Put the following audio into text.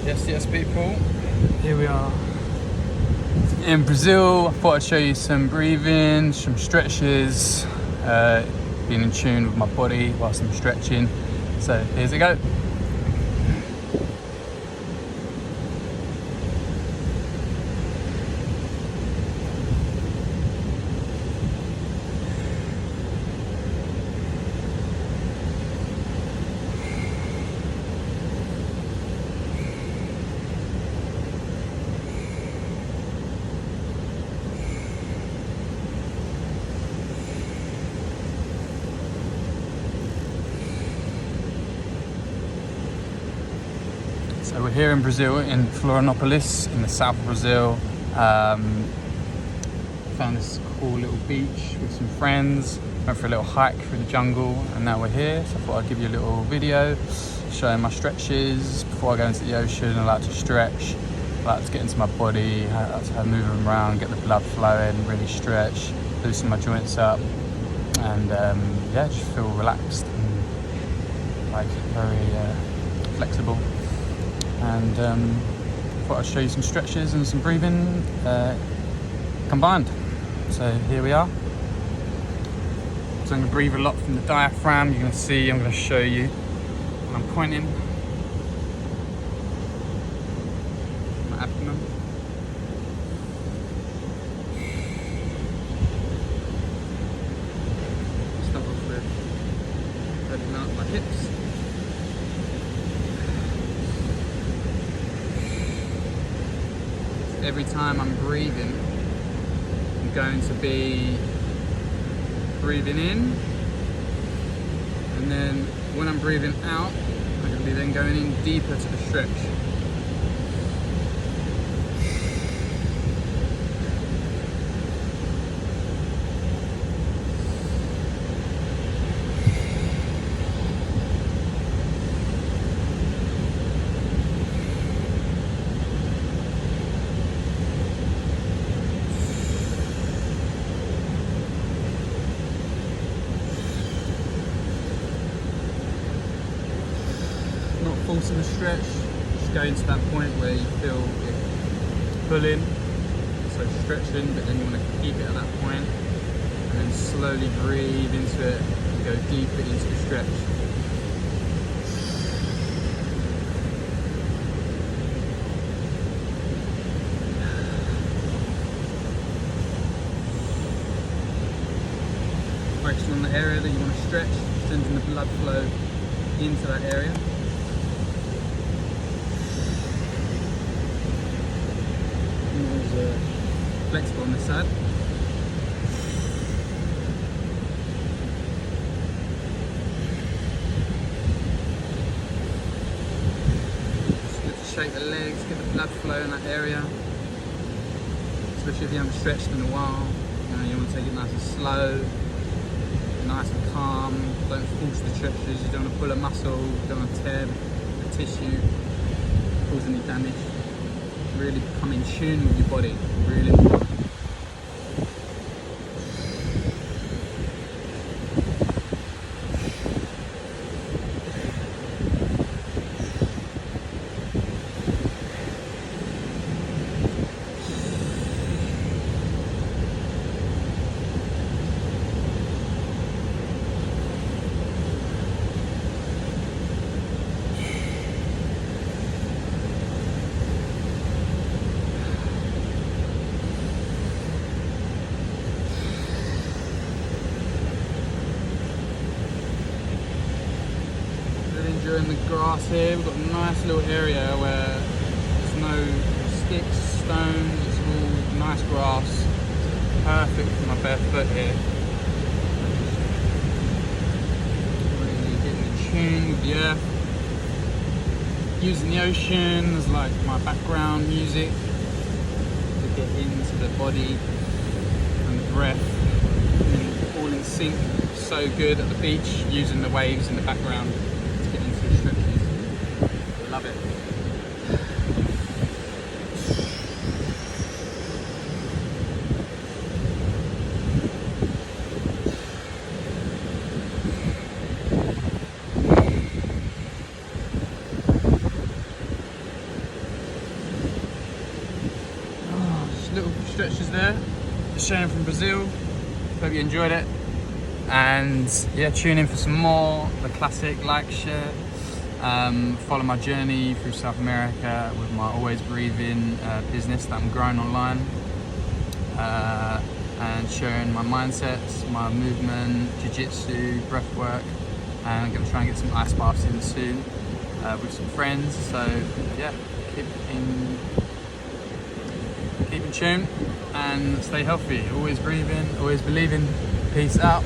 Yes, people. Here we are in Brazil. I thought I'd show you some breathing, some stretches, being in tune with my body whilst I'm stretching. So here's it go. So we're here in Brazil, in Florianopolis, in the south of Brazil. Found this cool little beach with some friends, went for a little hike through the jungle, and now we're here. So I thought I'd give you a little video showing my stretches. Before I go into the ocean, I like to stretch. I like to get into my body, I like to move around, get the blood flowing, really stretch, loosen my joints up, and yeah, just feel relaxed and like very flexible. And thought I'd show you some stretches and some breathing combined. So here we are. So I'm going to breathe a lot from the diaphragm. You're going to see, I'm going to show you when I'm pointing. My abdomen. Start off with opening up my hips. Every time I'm breathing, I'm going to be breathing in, and then when I'm breathing out, I'm going to be then going in deeper to the stretch. Not forcing the stretch, just going to that point where you feel it pulling, so stretching, but then you want to keep it at that point, and then slowly breathe into it and go deeper into the stretch. Focusing on the area that you want to stretch, sending the blood flow into that area. Flexible on this side. Just good to shake the legs, get the blood flow in that area. Especially if you haven't stretched in a while. You want to take it nice and slow, nice and calm. Don't force the stretches. You don't want to pull a muscle, you don't want to tear the tissue, cause any damage. Really become in tune with your body, really important. Enjoying the grass here. We've got a nice little area where there's no sticks, stones, it's all nice grass. Perfect for my bare foot here. Really getting in tune with the earth. Using the ocean as like my background music to get into the body and the breath. And all in sync. So good at the beach, using the waves in the background. Love it. stretches there. Just showing from Brazil. Hope you enjoyed it. And yeah, tune in for some more. The classic, like, share. Follow my journey through South America with my Always Breathing business that I'm growing online. And sharing my mindsets, my movement, jiu-jitsu, breath work. And I'm going to try and get some ice baths in soon with some friends. So yeah, keep in tune and stay healthy. Always breathing, always believing. Peace out.